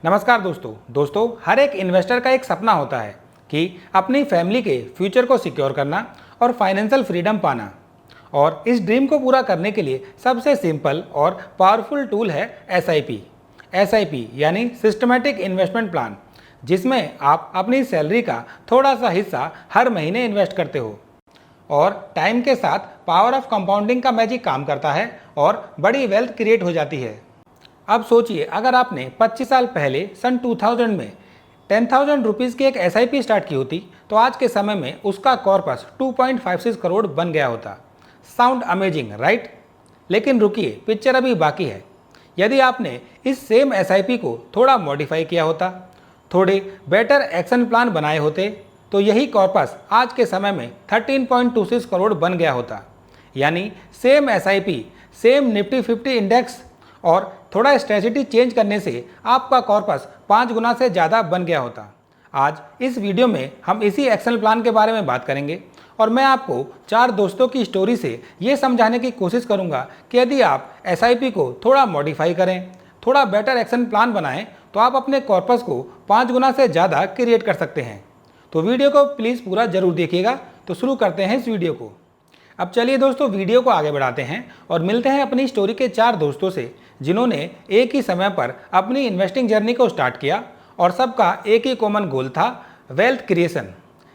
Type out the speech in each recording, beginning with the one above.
नमस्कार दोस्तों हर एक इन्वेस्टर का एक सपना होता है कि अपनी फैमिली के फ्यूचर को सिक्योर करना और फाइनेंशियल फ्रीडम पाना। और इस ड्रीम को पूरा करने के लिए सबसे सिंपल और पावरफुल टूल है एसआईपी यानी सिस्टमैटिक इन्वेस्टमेंट प्लान, जिसमें आप अपनी सैलरी का थोड़ा सा हिस्सा हर महीने इन्वेस्ट करते हो और टाइम के साथ पावर ऑफ कंपाउंडिंग का मैजिक काम करता है और बड़ी वेल्थ क्रिएट हो जाती है। अब सोचिए, अगर आपने 25 साल पहले सन 2000 में 10,000 रुपीज़ की एक एसआईपी स्टार्ट की होती तो आज के समय में उसका कॉर्पस 2.56 करोड़ बन गया होता। Sound amazing, right? लेकिन रुकिए, पिक्चर अभी बाकी है। यदि आपने इस सेम एसआईपी को थोड़ा मॉडिफाई किया होता, थोड़े बेटर एक्शन प्लान बनाए होते, तो यही कॉर्पस आज के समय में 13.26 करोड़ बन गया होता। यानी same SIP, same Nifty 50 index और थोड़ा स्ट्रेटजी चेंज करने से आपका कॉर्पस 5 गुना से ज़्यादा बन गया होता। आज इस वीडियो में हम इसी एक्शन प्लान के बारे में बात करेंगे और मैं आपको 4 दोस्तों की स्टोरी से ये समझाने की कोशिश करूंगा कि यदि आप एसआईपी को थोड़ा मॉडिफाई करें, थोड़ा बेटर एक्शन प्लान बनाएं, तो आप अपने कॉर्पस को 5 गुना से ज़्यादा क्रिएट कर सकते हैं। तो वीडियो को प्लीज़ पूरा जरूर देखिएगा। तो शुरू करते हैं इस वीडियो को। अब चलिए दोस्तों, वीडियो को आगे बढ़ाते हैं और मिलते हैं अपनी स्टोरी के 4 दोस्तों से, जिन्होंने एक ही समय पर अपनी इन्वेस्टिंग जर्नी को स्टार्ट किया और सबका एक ही कॉमन गोल था, वेल्थ क्रिएशन।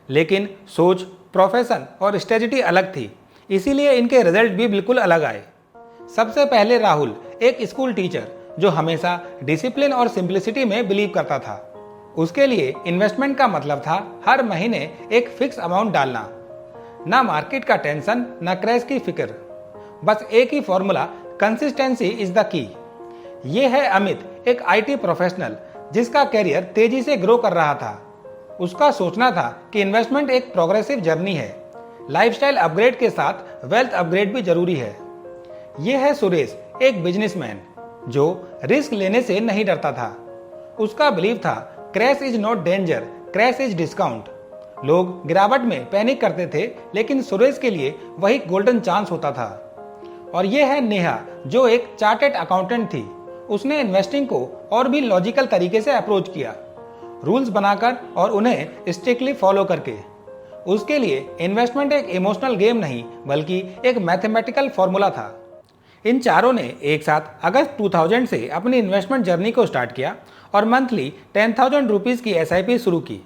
लेकिन सोच, प्रोफेशन और स्ट्रेटजी अलग थी, इसीलिए इनके रिजल्ट भी बिल्कुल अलग आए। सबसे पहले राहुल, एक स्कूल टीचर जो हमेशा डिसिप्लिन और सिंप्लिसिटी में बिलीव करता था। उसके लिए इन्वेस्टमेंट का मतलब था हर महीने एक फिक्स अमाउंट डालना, ना मार्केट का टेंशन, ना क्रैश की फिक्र, बस एक ही formula, consistency is the key. ये है अमित, एक आईटी प्रोफेशनल जिसका करियर तेजी से ग्रो कर रहा था। उसका सोचना था कि इन्वेस्टमेंट एक प्रोग्रेसिव जर्नी है, लाइफस्टाइल अपग्रेड के साथ वेल्थ अपग्रेड भी जरूरी है। ये है सुरेश, एक बिजनेसमैन जो रिस्क लेने से नहीं डरता था। उसका बिलीव था, crash is not danger, crash is discount. लोग गिरावट में पैनिक करते थे, लेकिन सुरेश के लिए वही गोल्डन चांस होता था। और ये है नेहा, जो एक चार्टेड अकाउंटेंट थी। उसने इन्वेस्टिंग को और भी लॉजिकल तरीके से अप्रोच किया, रूल्स बनाकर और उन्हें स्ट्रिक्टली फॉलो करके। उसके लिए इन्वेस्टमेंट एक इमोशनल गेम नहीं, बल्कि एक मैथमेटिकल फॉर्मूला था। इन चारों ने एक साथ अगस्त 2000 से अपनी इन्वेस्टमेंट जर्नी को स्टार्ट किया और मंथली 10,000 रुपीज़ की एसआईपी शुरू की।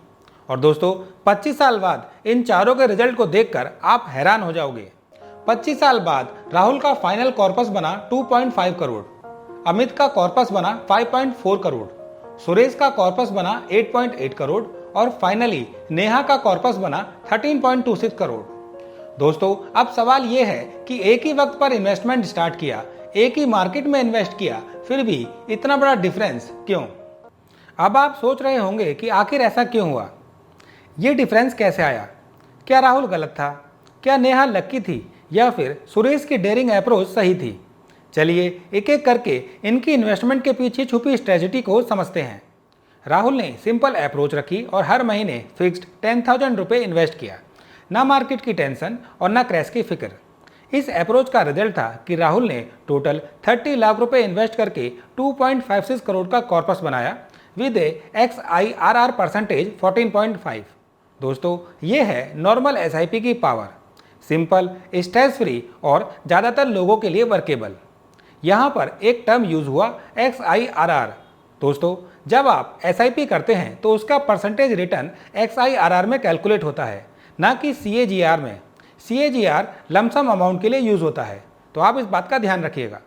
और दोस्तों, 25 साल बाद इन चारों के रिजल्ट को देखकर आप हैरान हो जाओगे। 25 साल बाद राहुल का फाइनल कॉर्पस बना 2.5 करोड़, अमित का कॉर्पस बना 5.4 करोड़, सुरेश का कॉर्पस बना 8.8 करोड़ और फाइनली नेहा का कॉर्पस बना 13.26 करोड़। दोस्तों, अब सवाल यह है कि एक ही वक्त पर इन्वेस्टमेंट स्टार्ट किया, एक ही मार्केट में इन्वेस्ट किया, फिर भी इतना बड़ा डिफरेंस क्यों? अब आप सोच रहे होंगे कि आखिर ऐसा क्यों हुआ, ये डिफरेंस कैसे आया? क्या राहुल गलत था? क्या नेहा लक्की थी? या फिर सुरेश की डेयरिंग अप्रोच सही थी? चलिए एक एक करके इनकी इन्वेस्टमेंट के पीछे छुपी स्ट्रेटजी को समझते हैं। राहुल ने सिंपल अप्रोच रखी और हर महीने फिक्स्ड 10,000 रुपये इन्वेस्ट किया, ना मार्केट की टेंशन और ना क्रैश की फिक्र। इस अप्रोच का रिजल्ट था कि राहुल ने टोटल 30 लाख रुपए इन्वेस्ट करके 2.56 करोड़ का कॉर्पस बनाया विद XIRR परसेंटेज 14.5। दोस्तों, ये है नॉर्मल एसआईपी की पावर, सिंपल, स्ट्रेस फ्री और ज़्यादातर लोगों के लिए वर्केबल। यहाँ पर एक टर्म यूज हुआ, XIRR। दोस्तों, जब आप एसआईपी करते हैं तो उसका परसेंटेज रिटर्न XIRR में कैलकुलेट होता है, ना कि CAGR में। CAGR लमसम अमाउंट के लिए यूज होता है, तो आप इस बात का ध्यान रखिएगा।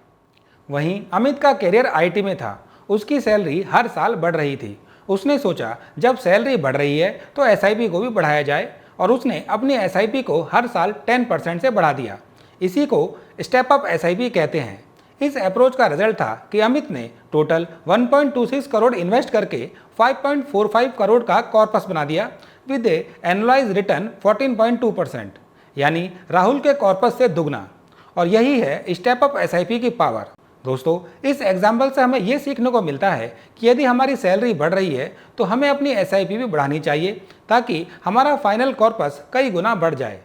वहीं अमित का करियर आईटी में था। उसकी सैलरी हर साल बढ़ रही थी। उसने सोचा, जब सैलरी बढ़ रही है तो एसआईपी को भी बढ़ाया जाए, और उसने अपनी एसआईपी को हर साल 10% से बढ़ा दिया। इसी को स्टेप अप एसआईपी कहते हैं। इस अप्रोच का रिजल्ट था कि अमित ने टोटल 1.26 करोड़ इन्वेस्ट करके 5.45 करोड़ का कॉर्पस बना दिया विद एनुअलाइज रिटर्न 14.2%, यानी राहुल के कॉर्पस से दुगना। और यही है स्टेप अप एसआईपी की पावर। दोस्तों, इस एग्जाम्पल से हमें यह सीखने को मिलता है कि यदि हमारी सैलरी बढ़ रही है तो हमें अपनी एसआईपी भी बढ़ानी चाहिए, ताकि हमारा फाइनल कॉर्पस कई गुना बढ़ जाए।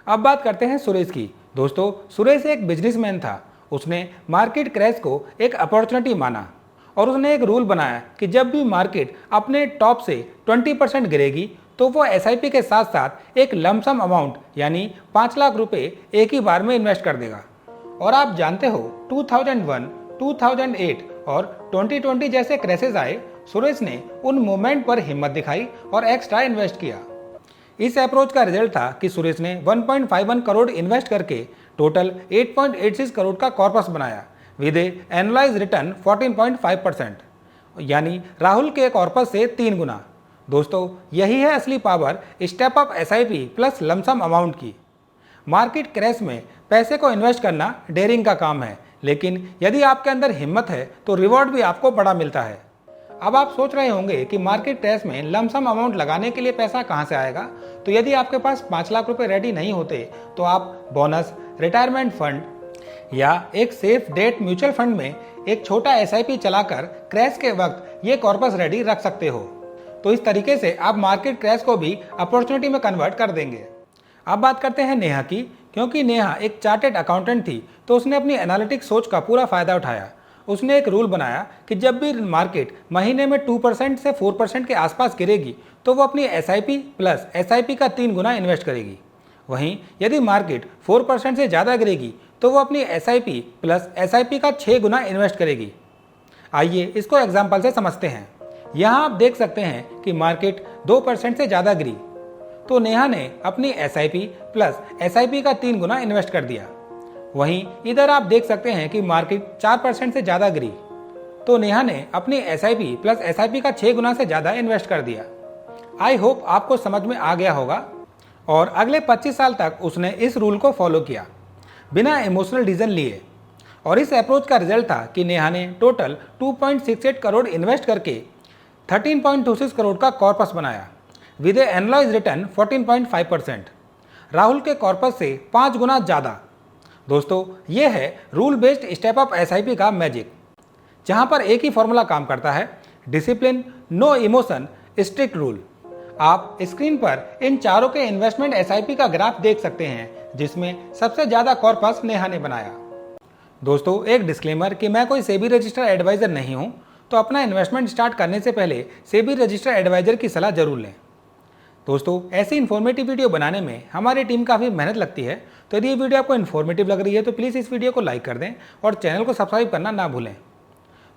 अब बात करते हैं सुरेश की। दोस्तों, सुरेश एक बिजनेसमैन था। उसने मार्केट क्रैश को एक अपॉर्चुनिटी माना और उसने एक रूल बनाया कि जब भी मार्केट अपने टॉप से 20% गिरेगी तो वो एसआईपी के साथ साथ एक लमसम अमाउंट यानी 5 लाख रुपए एक ही बार में इन्वेस्ट कर देगा। और आप जानते हो 2001, 2008 और 2020 जैसे क्राइसिस आए, सुरेश ने उन मोमेंट पर हिम्मत दिखाई और एक्स्ट्रा इन्वेस्ट किया। इस अप्रोच का रिजल्ट था कि सुरेश ने 1.51 करोड़ इन्वेस्ट करके टोटल 8.86 करोड़ का कॉर्पस बनाया विद एनुअलाइज रिटर्न 14.5%, यानी राहुल के कॉर्पस से 3 गुना। दोस्तों, यही है असली power step up SIP plus lump sum amount की। मार्केट क्रैश में पैसे को इन्वेस्ट करना डेयरिंग का काम है, लेकिन यदि आपके अंदर हिम्मत है तो रिवॉर्ड भी आपको बड़ा मिलता है। अब आप सोच रहे होंगे कि मार्केट क्रैश में लमसम अमाउंट लगाने के लिए पैसा कहां से आएगा। तो यदि आपके पास 5 लाख रुपए रेडी नहीं होते तो आप बोनस, रिटायरमेंट फंड या एक सेफ डेट म्यूचुअल फंड में एक छोटा एसआईपी चलाकर क्रैश के वक्त ये कॉर्पस रेडी रख सकते हो। तो इस तरीके से आप मार्केट क्रैश को भी अपॉर्चुनिटी में कन्वर्ट कर देंगे। अब बात करते हैं नेहा की। क्योंकि नेहा एक चार्टेड अकाउंटेंट थी तो उसने अपनी एनालिटिक सोच का पूरा फायदा उठाया। उसने एक रूल बनाया कि जब भी मार्केट महीने में 2% से 4% के आसपास गिरेगी तो वो अपनी एसआईपी प्लस एसआईपी का 3 गुना इन्वेस्ट करेगी। वहीं यदि मार्केट 4% से ज़्यादा गिरेगी तो वो अपनी एसआईपी प्लस एसआईपी का 6 गुना इन्वेस्ट करेगी। आइए इसको एग्जाम्पल से समझते हैं। यहाँ आप देख सकते हैं कि मार्केट 2% से ज़्यादा गिरी तो नेहा ने अपनी एसआईपी प्लस एसआईपी का 3 गुना इन्वेस्ट कर दिया। वहीं इधर आप देख सकते हैं कि मार्केट 4% से ज़्यादा गिरी तो नेहा ने अपनी एसआईपी प्लस एसआईपी का 6 गुना से ज़्यादा इन्वेस्ट कर दिया। आई होप आपको समझ में आ गया होगा। और अगले 25 साल तक उसने इस रूल को फॉलो किया बिना इमोशनल डिसीजन लिए। और इस अप्रोच का रिजल्ट था कि नेहा ने टोटल 2.68 करोड़ इन्वेस्ट करके 13.26 करोड़ का कॉर्पस बनाया विद एनुअलाइज रिटर्न 14.5%, राहुल के कॉर्पस से 5 गुना ज़्यादा। दोस्तों, ये है rule based step up SIP का मैजिक, जहां पर एक ही फॉर्मूला काम करता है, discipline, no emotion, strict rule. आप स्क्रीन पर इन चारों के इन्वेस्टमेंट एसआईपी का ग्राफ देख सकते हैं जिसमें सबसे ज़्यादा कॉर्पस नेहा ने बनाया। दोस्तों, एक डिस्क्लेमर कि मैं कोई सेबी रजिस्टर्ड एडवाइज़र नहीं हूं, तो अपना इन्वेस्टमेंट स्टार्ट करने से पहले सेबी रजिस्टर्ड एडवाइज़र की सलाह जरूर लें। दोस्तों, ऐसी इन्फॉर्मेटिव वीडियो बनाने में हमारी टीम काफ़ी मेहनत लगती है, तो यदि ये वीडियो आपको इन्फॉर्मेटिव लग रही है तो प्लीज़ इस वीडियो को लाइक कर दें और चैनल को सब्सक्राइब करना ना भूलें।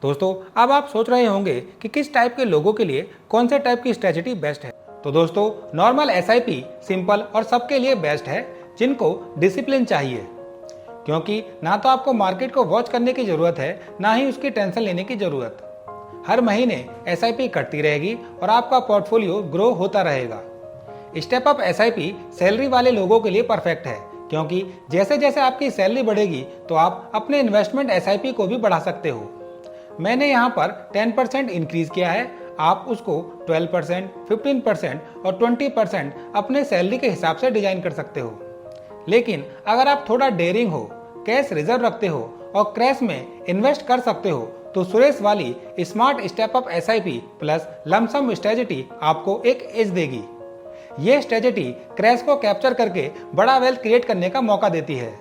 दोस्तों, अब आप सोच रहे होंगे कि किस टाइप के लोगों के लिए कौन से टाइप की स्ट्रेटजी बेस्ट है। तो दोस्तों, नॉर्मल एसआईपी सिंपल और सबके लिए बेस्ट है जिनको डिसिप्लिन चाहिए, क्योंकि ना तो आपको मार्केट को वॉच करने की ज़रूरत है, ना ही उसकी टेंशन लेने की ज़रूरत। हर महीने एसआईपी कटती रहेगी और आपका पोर्टफोलियो ग्रो होता रहेगा। स्टेप अप एसआईपी सैलरी वाले लोगों के लिए परफेक्ट है, क्योंकि जैसे जैसे आपकी सैलरी बढ़ेगी तो आप अपने इन्वेस्टमेंट एसआईपी को भी बढ़ा सकते हो। मैंने यहाँ पर 10% इंक्रीज किया है, आप उसको 12%, 15% और 20% अपने सैलरी के हिसाब से डिजाइन कर सकते हो। लेकिन अगर आप थोड़ा डेयरिंग हो, कैश रिजर्व रखते हो और क्रैश में इन्वेस्ट कर सकते हो तो सुरेश वाली smart step up SIP plus lump sum strategy आपको एक एज देगी। ये स्ट्रेटजी क्रैश को कैप्चर करके बड़ा वेल्थ क्रिएट करने का मौका देती है।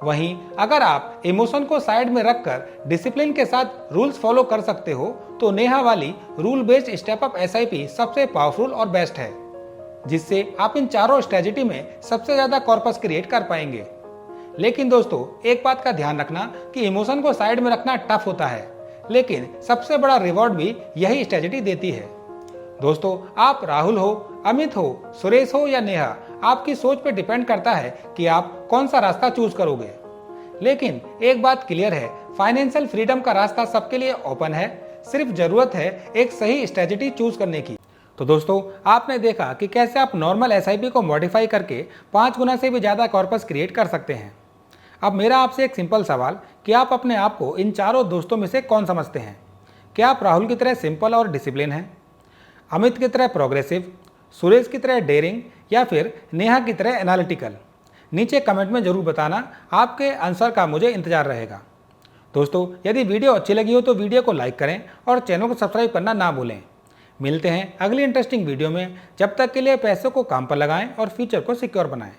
वहीं अगर आप इमोशन को साइड में रखकर डिसिप्लिन के साथ रूल्स फॉलो कर सकते हो तो नेहा वाली rule based step up SIP सबसे पावरफुल और बेस्ट है, जिससे आप इन चारों स्ट्रेटजी में सबसे ज्यादा कॉर्पस क्रिएट कर पाएंगे। लेकिन दोस्तों, एक बात का ध्यान रखना कि इमोशन को साइड में रखना टफ होता है, लेकिन सबसे बड़ा रिवॉर्ड भी यही स्ट्रेटजी देती है। दोस्तों, आप राहुल हो, अमित हो, सुरेश हो या नेहा, आपकी सोच पे डिपेंड करता है कि आप कौन सा रास्ता चूज करोगे। लेकिन एक बात क्लियर है, फाइनेंशियल फ्रीडम का रास्ता सबके लिए ओपन है, सिर्फ जरूरत है एक सही स्ट्रेटजी चूज करने की। तो दोस्तों, आपने देखा कि कैसे आप नॉर्मल एसआईपी को मॉडिफाई करके 5 गुना से भी ज़्यादा कॉर्पस क्रिएट कर सकते हैं। अब मेरा आपसे एक सिंपल सवाल कि आप अपने आप को इन चारों दोस्तों में से कौन समझते हैं? क्या आप राहुल की तरह सिंपल और डिसिप्लिन हैं, अमित की तरह प्रोग्रेसिव, सुरेश की तरह डेयरिंग या फिर नेहा की तरह एनालिटिकल? नीचे कमेंट में जरूर बताना, आपके आंसर का मुझे इंतजार रहेगा। दोस्तों, यदि वीडियो अच्छी लगी हो तो वीडियो को लाइक करें और चैनल को सब्सक्राइब करना ना भूलें। मिलते हैं अगली इंटरेस्टिंग वीडियो में, जब तक के लिए पैसों को काम पर लगाएं और फ्यूचर को सिक्योर बनाएं।